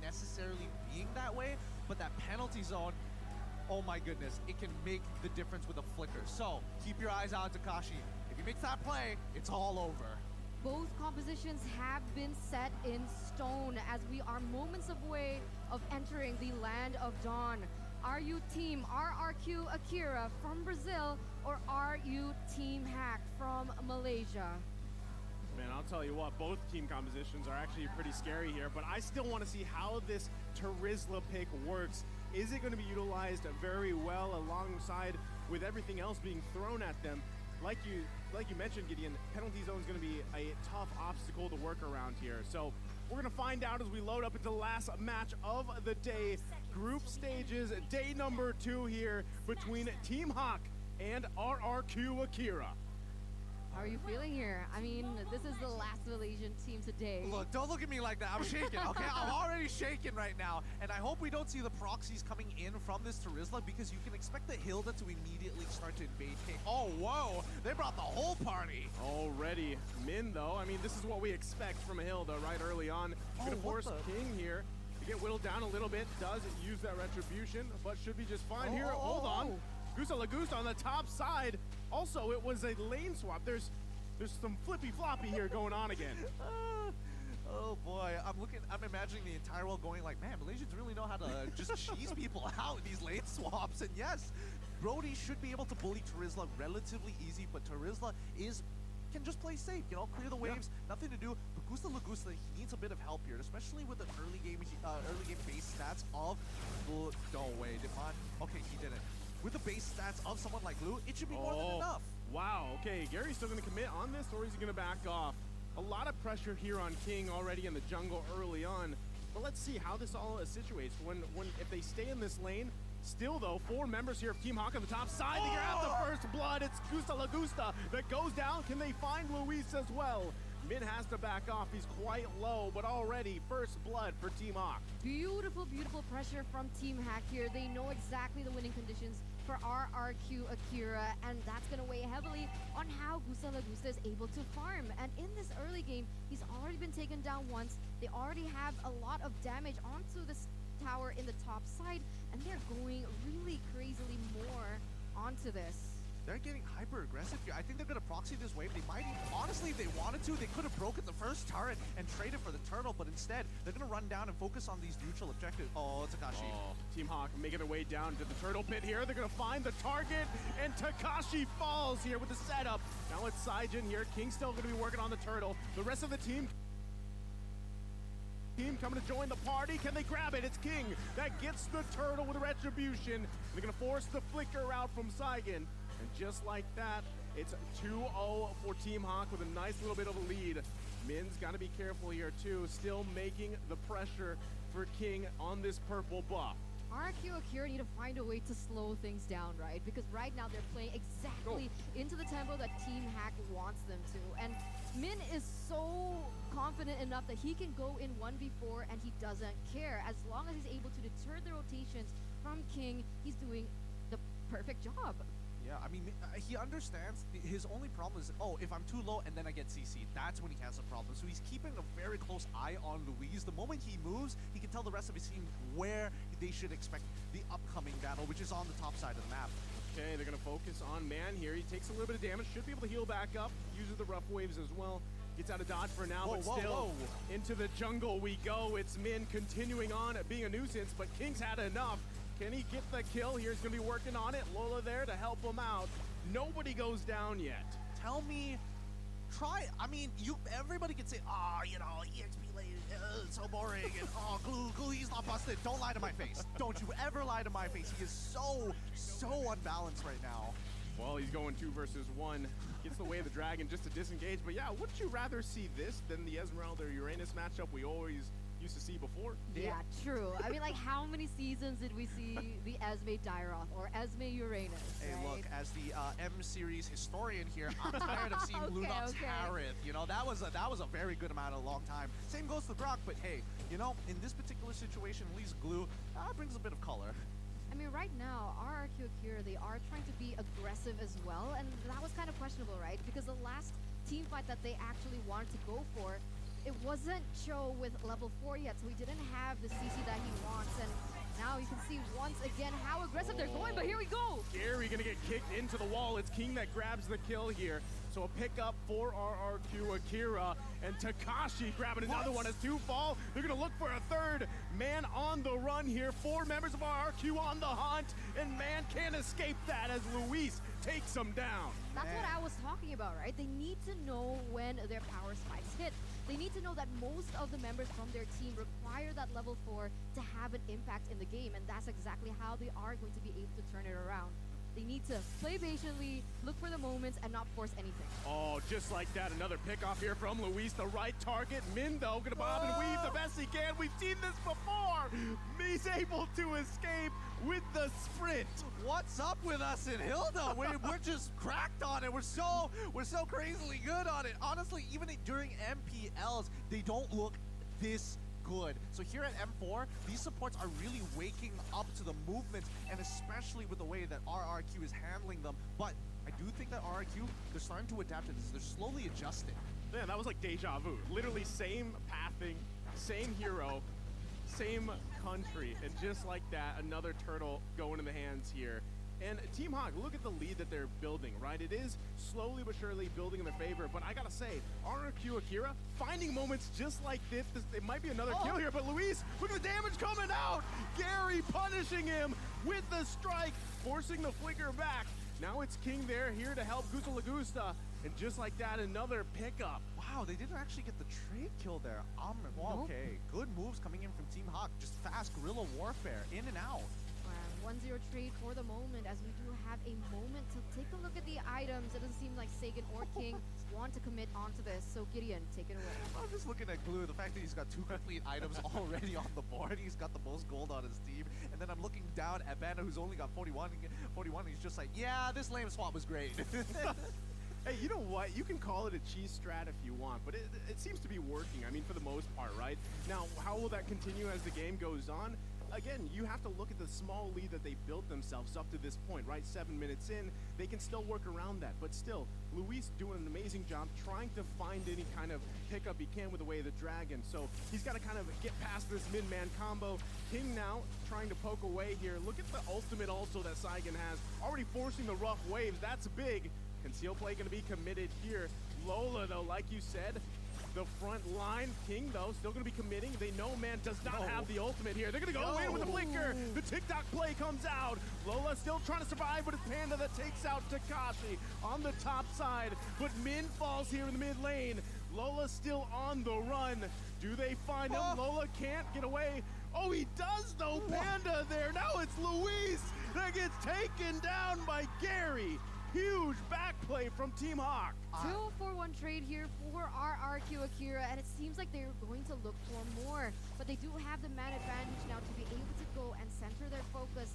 necessarily being that way, but that penalty zone, oh my goodness, it can make the difference with a flicker. So keep your eyes on Takashi. If he makes that play, it's all over. Both compositions have been set in stone as we are moments away of entering the land of dawn. Are you team RRQ Akira from Brazil, or are you team HAQ from Malaysia? Man, I'll tell you what, both team compositions are actually pretty scary here, but I still want to see how this Terizla pick works. Is it going to be utilized very well alongside with everything else being thrown at them? Like you mentioned, Gideon, penalty zone is going to be a tough obstacle to work around here. So we're going to find out as we load up into the last match of the day. Group stages, day number 2 here between Team HAQ and RRQ Akira. How are you feeling here? I mean, this is the last Malaysian team today. Look, don't look at me like that. I'm shaking, okay? I'm already shaking right now. And I hope we don't see the proxies coming in from this Terizla, because you can expect the Hilda to immediately start to invade King. Oh, whoa! They brought the whole party. Already. Min, though, I mean, this is what we expect from a Hilda right early on. Gonna force King here to get whittled down a little bit. Does use that retribution, but should be just fine here. Hold on. Gusta Lagusta on the top side. Also, it was a lane swap. There's some flippy floppy here going on again. Oh boy, I'm imagining the entire world going like, man, Malaysians really know how to just cheese people out in these lane swaps. And yes, Brody should be able to bully Terizla relatively easy, but Terizla can just play safe, you know, clear the waves, nothing to do. But Gusta Lagusta, he needs a bit of help here, especially with the early game base stats of no way, Dimon. Okay, he did it. With the base stats of someone like Lou, it should be more than enough. Wow, okay, Gary's still gonna commit on this, or is he gonna back off? A lot of pressure here on King already in the jungle early on, but let's see how this all situates. If they stay in this lane, still though, 4 members here of Team HAQ on the top side. They grab the first blood. It's Gusta Lagusta that goes down. Can they find Luis as well? Min has to back off. He's quite low, but already first blood for Team HAQ. Beautiful, beautiful pressure from Team HAQ here. They know exactly the winning conditions for RRQ Akira, and that's going to weigh heavily on how Gusta Lagusta is able to farm. And in this early game, he's already been taken down once. They already have a lot of damage onto this tower in the top side, and they're going really crazily more onto this. They're getting hyper aggressive here. I think they're going to proxy this wave. They might even, honestly, if they wanted to, they could have broken the first turret and traded for the turtle, but instead, they're going to run down and focus on these neutral objectives. Oh, Takashi. Oh, Team HAQ making their way down to the turtle pit here. They're going to find the target, and Takashi falls here with the setup. Now it's Saijin here. King's still going to be working on the turtle. The rest of the team coming to join the party. Can they grab it? It's King that gets the turtle with a retribution. They're going to force the flicker out from Saigon. And just like that, it's 2-0 for Team HAQ with a nice little bit of a lead. Min's got to be careful here too, still making the pressure for King on this purple buff. RRQ Akira need to find a way to slow things down, right? Because right now they're playing exactly into the tempo that Team HAQ wants them to. And Min is so confident enough that he can go in 1v4 and he doesn't care. As long as he's able to deter the rotations from King, he's doing the perfect job. Yeah, I mean, he understands. His only problem is, oh, if I'm too low and then I get CC'd, that's when he has a problem. So he's keeping a very close eye on Luis. The moment he moves, he can tell the rest of his team where they should expect the upcoming battle, which is on the top side of the map. Okay, they're going to focus on Man here. He takes a little bit of damage, should be able to heal back up, uses the rough waves as well. Gets out of dodge for now, but still into the jungle we go. It's Min continuing on being a nuisance, but King's had enough. Can he get the kill? He's going to be working on it. Lola there to help him out. Nobody goes down yet. Tell me, I mean, everybody can say, you know, EXP lane, it's so boring, and Glue, he's not busted. Don't lie to my face. Don't you ever lie to my face. He is so unbalanced right now. Well, he's going 2 versus 1. Gets the way of the dragon just to disengage. But yeah, wouldn't you rather see this than the Esmeralda or Uranus matchup we always used to see before? Yeah, true. I mean, like, how many seasons did we see the Esme Dairoth or Esme Uranus? Hey, right? look, as the M series historian here, I'm tired of seeing Lunox Harith. You know, that was a very good amount of a long time. Same goes to Brock, but hey, you know, in this particular situation, at least Glue brings a bit of color. I mean, right now, RRQ Akira, they are trying to be aggressive as well, and that was kind of questionable, right? Because the last team fight that they actually wanted to go for, it wasn't Cho with level 4 yet, so he didn't have the CC that he wants. And now you can see once again how aggressive they're going, but here we go. Gary gonna get kicked into the wall. It's King that grabs the kill here. So a pickup for RRQ Akira, and Takashi grabbing another one as 2 fall. They're gonna look for a third man on the run here. 4 members of RRQ on the hunt, and man can't escape that as Luis takes them down. That's what I was talking about, right? They need to know when their power spikes hit. They need to know that most of the members from their team require that level 4 to have an impact in the game, and that's exactly how they are going to be able to turn it around. They need to play patiently, look for the moments, and not force anything. Oh, just like that, another pickoff here from Luis, the right target. Min, though, gonna bob and weave the best he can. We've seen this before. He's able to escape with the sprint. What's up with us in Hilda? We're just cracked on it. We're so crazily good on it. Honestly, even during MPLs, they don't look this good. So here at M4, these supports are really waking up to the movements, and especially with the way that RRQ is handling them. But I do think that RRQ, they're starting to adapt to this. They're slowly adjusting. Man, that was like deja vu. Literally same pathing, same hero, same country, and just like that, another turtle going in the hands here. And Team HAQ, look at the lead that they're building, right? It is slowly but surely building in their favor, but I gotta say, RRQ Akira, finding moments just like this, it might be another kill here, but Luis, look at the damage coming out! Gary punishing him with the strike, forcing the flicker back. Now it's King there, here to help Gusta Lagusta, and just like that, another pickup. Wow, they didn't actually get the trade kill there. Well, okay, good moves coming in from Team HAQ, just fast guerrilla warfare, in and out. 1-0 trade for the moment, as we do have a moment to take a look at the items. It doesn't seem like Sagan or King want to commit onto this, so Gideon, take it away. I'm just looking at Glue, the fact that he's got 2 complete items already on the board. He's got the most gold on his team, and then I'm looking down at Banda, who's only got 41, and he's just like, yeah, this lame swap was great. Hey, you know what? You can call it a cheese strat if you want, but it seems to be working, I mean, for the most part, right? Now, how will that continue as the game goes on? Again, you have to look at the small lead that they built themselves up to this point, right? 7 minutes in, they can still work around that. But still, Luis doing an amazing job trying to find any kind of pickup he can with the way of the dragon. So he's got to kind of get past this mid-man combo. King now trying to poke away here. Look at the ultimate also that Saigon has. Already forcing the rough waves. That's big. Conceal play going to be committed here. Lola, though, like you said, the front line. King, though, still going to be committing. They know man does not have the ultimate here. They're going to go in with the blinker. The TikTok play comes out. Lola still trying to survive, but it's Panda that takes out Takashi on the top side. But Min falls here in the mid lane. Lola still on the run. Do they find him? Lola can't get away. Oh, he does, though. Panda there. Now it's Luis that gets taken down by Gary. Huge back play from Team HAQ. 2-for-1 trade here for RRQ Akira, and it seems like they're going to look for more. But they do have the man advantage now to be able to go and center their focus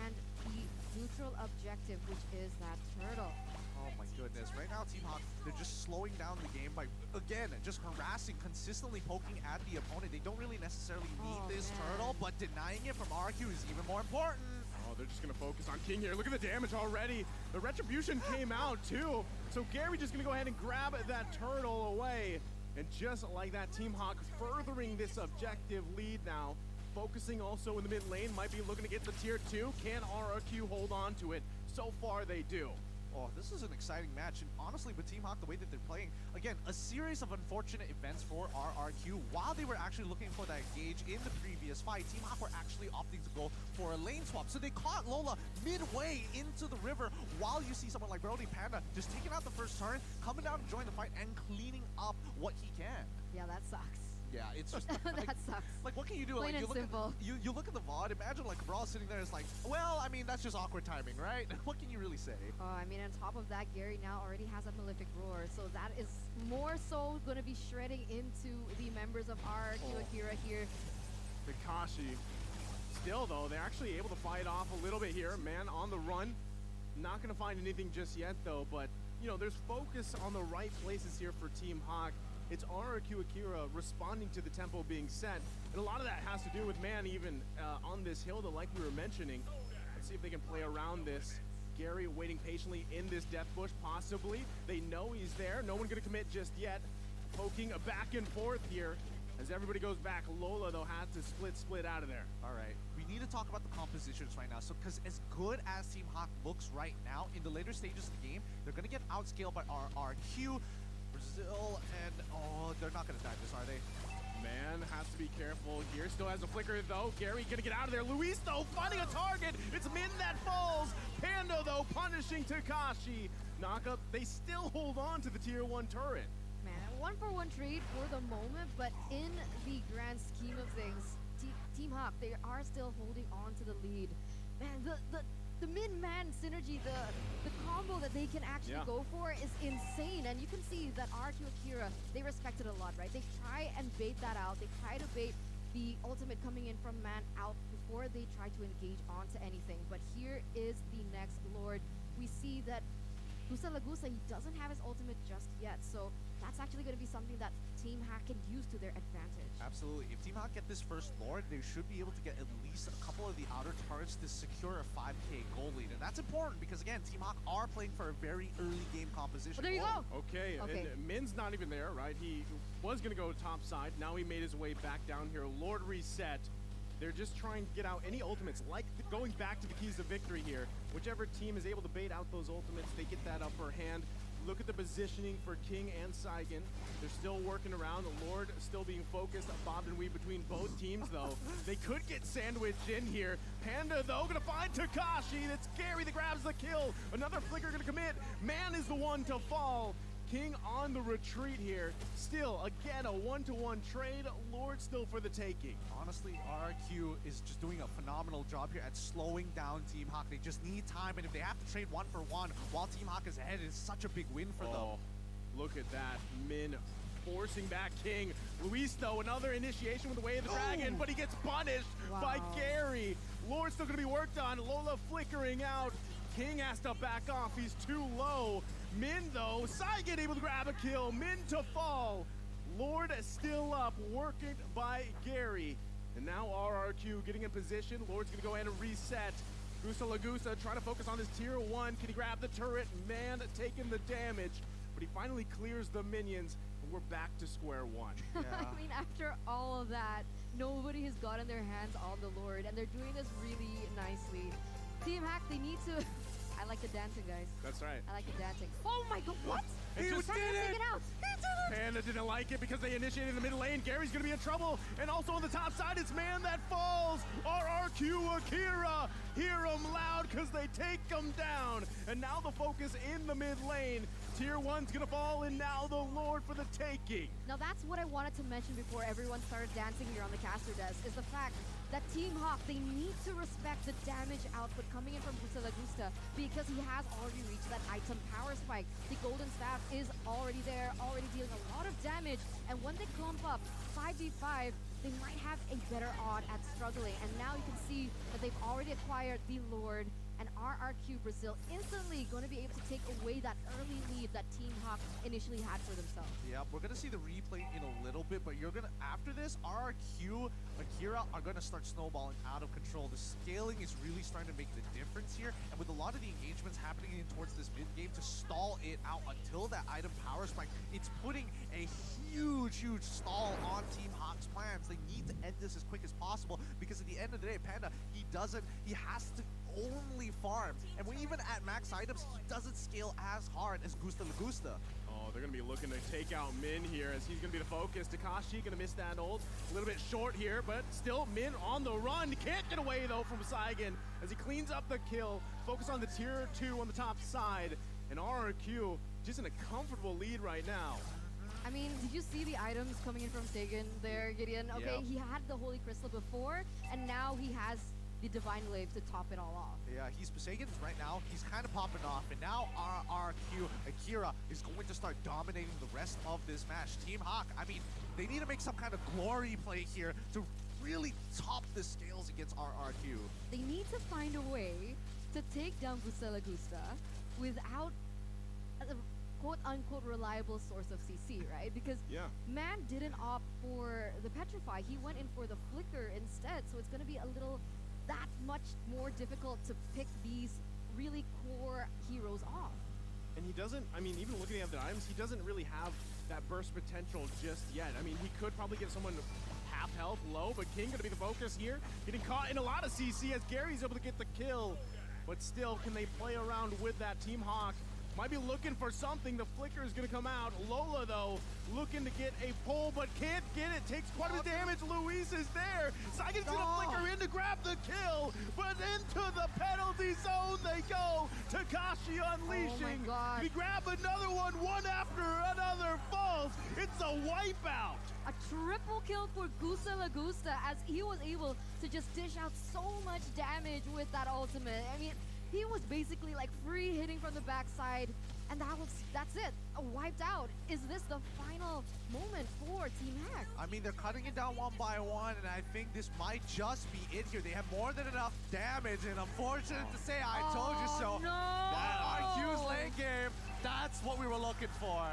and the neutral objective, which is that turtle. Oh my goodness. Right now, Team HAQ, they're just slowing down the game by, again, just harassing, consistently poking at the opponent. They don't really necessarily need this turtle, but denying it from RRQ is even more important. Oh, they're just going to focus on King here. Look at the damage already. The retribution came out, too. So Gary just going to go ahead and grab that turtle away. And just like that, Team HAQ furthering this objective lead now. Focusing also in the mid lane. Might be looking to get the tier 2. Can RRQ hold on to it? So far, they do. Oh, this is an exciting match, and honestly, with Team HAQ, the way that they're playing, again, a series of unfortunate events for RRQ. While they were actually looking for that gauge in the previous fight, Team HAQ were actually opting to go for a lane swap. So they caught Lola midway into the river, while you see someone like Brody Panda just taking out the first turn, coming down to join the fight, and cleaning up what he can. Yeah, that sucks. Yeah, it's just that sucks. Like, what can you do? Plain Like, and simple. You look at the VOD. Imagine like Brawl sitting there. It's like, well, I mean, that's just awkward timing, right? What can you really say? Oh, I mean, on top of that, Gary now already has a malefic roar, so that is more so going to be shredding into the members of RRQ Akira here. Takashi, still though, they're actually able to fight off a little bit here. Man on the run, not going to find anything just yet though. But you know, there's focus on the right places here for Team HAQ. It's RRQ Akira responding to the tempo being set. And a lot of that has to do with man even on this Hilda like we were mentioning. Let's see if they can play around this. Gary waiting patiently in this death bush, possibly. They know he's there. No one gonna commit just yet. poking back and forth here. As everybody goes back, Lola, though, had to split out of there. All right, we need to talk about the compositions right now. So, because as good as Team HAQ looks right now, in the later stages of the game, they're going to get outscaled by RRQ, Brazil, and oh, they're not going to die this, are they? Man has to be careful here. Still has a flicker, though. Gary gonna get out of there. Luis, though, finding a target. It's Min that falls. Panda, though, punishing Takashi. Knockup, they still hold on to the tier 1 turret. Man, 1-for-1 trade for the moment, but in the grand scheme of things, Team HAQ, they are still holding on to the lead. Man, the min-man synergy, the combo that they can actually go for is insane. And you can see that RRQ Akira, they respect it a lot, right? They try and bait that out. They try to bait the ultimate coming in from man out before they try to engage onto anything. But here is the next Lord. We see that Gusa, he doesn't have his ultimate just yet, so that's actually going to be something that Team HAQ can use to their advantage. Absolutely. If Team HAQ get this first Lord, they should be able to get at least a couple of the outer turrets to secure a 5k goal lead. And that's important because, again, Team HAQ are playing for a very early game composition. Oh, there you go. Okay, and Min's not even there, right? He was going to go top side. Now he made his way back down here. Lord reset. They're just trying to get out any ultimates, like going back to the keys of victory here. Whichever team is able to bait out those ultimates, they get that upper hand. Look at the positioning for King and Saigon. They're still working around. The Lord still being focused, bob and weave between both teams, though. They could get sandwiched in here. Panda, though, gonna find Takashi. That's Gary that grabs the kill. Another flicker gonna commit. Man is the one to fall. King on the retreat here. Still, again, a 1-to-1 trade. Lord still for the taking. Honestly, RRQ is just doing a phenomenal job here at slowing down Team HAQ. They just need time, and if they have to trade 1-for-1 while Team HAQ is ahead, it's such a big win for them. Look at that. Min forcing back King. Luis, though, another initiation with the Way of the Dragon, but he gets punished by Gary. Lord's still going to be worked on. Lola flickering out. King has to back off. He's too low. Min, though, Saigon able to grab a kill. Min to fall. Lord still up, working by Gary. And now RRQ getting in position. Lord's going to go ahead and reset. Gusa trying to focus on his tier 1. Can he grab the turret? Man taking the damage. But he finally clears the minions. And we're back to square one. Yeah. I mean, after all of that, nobody has gotten their hands on the Lord. And they're doing this really nicely. Team HAQ, they need to... I like the dancing, guys. That's right. I like the dancing. Oh my god, what? He was trying to take it out. He did it! Panda didn't like it because they initiated the mid lane. Gary's gonna be in trouble. And also on the top side, it's Man that falls. RRQ Akira. Hear him loud because they take him down. And now the focus in the mid lane. Tier 1's gonna fall, and now the Lord for the taking. Now that's what I wanted to mention before everyone started dancing here on the caster desk, is the fact that Team HAQ, they need to respect the damage output coming in from Gusta because he has already reached that item power spike. The golden staff is already there, already dealing a lot of damage, and when they clump up 5v5, they might have a better odd at struggling. And now you can see that they've already acquired the Lord, and RRQ Brazil instantly going to be able to take away that early lead that Team HAQ initially had for themselves. Yeah, we're going to see the replay in a little bit, but you're going to, after this, RRQ, Akira are going to start snowballing out of control. The scaling is really starting to make the difference here, and with a lot of the engagements happening in towards this mid-game to stall it out until that item power spike, it's putting a huge stall on Team HAQ's plans. They need to end this as quick as possible because at the end of the day, Panda, he has to only farm, and even at max items, he doesn't scale as hard as Gusta. Oh, they're gonna be looking to take out Min here as he's gonna be the focus. Takashi gonna miss that ult. A little bit short here, but still Min on the run. Can't get away though from Saigon as he cleans up the kill. Focus on the tier 2 on the top side, and RRQ just in a comfortable lead right now. I mean, did you see the items coming in from Sagan there, Gideon? Okay, Yep. he had the Holy Crystal before, and now he has the Divine Wave to top it all off. Yeah, Sagan's right now, he's kind of popping off, and now RRQ Akira is going to start dominating the rest of this match. Team HAQ, I mean, they need to make some kind of glory play here to really top the scales against RRQ. They need to find a way to take down Gusta without a quote-unquote reliable source of CC, right? Because Man didn't opt for the Petrify. He went in for the Flicker instead, so it's going to be a little that much more difficult to pick these really core heroes off. And he doesn't, I mean, even looking at the items, he doesn't really have that burst potential just yet. I mean, he could probably get someone half health low, but King gonna be the focus here. Getting caught in a lot of CC as Gary's able to get the kill. But still, can they play around with that? Team Hawk might be looking for something. The flicker is gonna come out. Lola, though, looking to get a pull, but can't get it. Takes quite a bit of damage. Luis is there. Saigen's gonna flicker in to grab the kill, but into the penalty zone they go. Takashi unleashing. We grab another one after another falls. It's a wipeout. A triple kill for Gusta Lagusta as he was able to just dish out so much damage with that ultimate. I mean, he was basically like free hitting from the backside, and that's it. Wiped out. Is this the final moment for Team HAQ? I mean, they're cutting it down one by one, and I think this might just be it here. They have more than enough damage, and unfortunate to say, I told you so. No! That RQ's lane game, that's what we were looking for.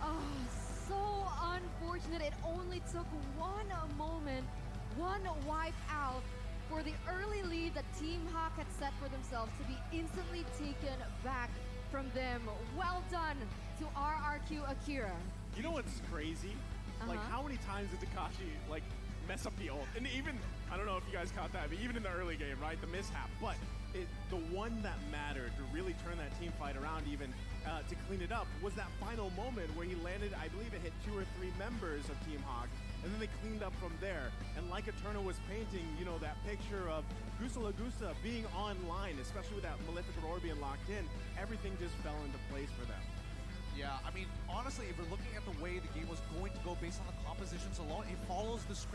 Oh, so unfortunate. It only took one moment, one wipe out for the early lead that Team HAQ had set for themselves to be instantly taken back from them. Well done to RRQ Akira. You know what's crazy? Like, how many times did Takashi, like, mess up the ult? And even, I don't know if you guys caught that, but even in the early game, right, the mishap. But the one that mattered to really turn that team fight around even, to clean it up, was that final moment where he landed, I believe it hit 2 or 3 members of Team HAQ, and then they cleaned up from there. And like Eterna was painting, you know, that picture of Gusta Lagusta being online, especially with that Malefic Aurora being locked in, everything just fell into place for them. Yeah, I mean, honestly, if we're looking at the way the game was going to go based on the compositions alone, it follows the script.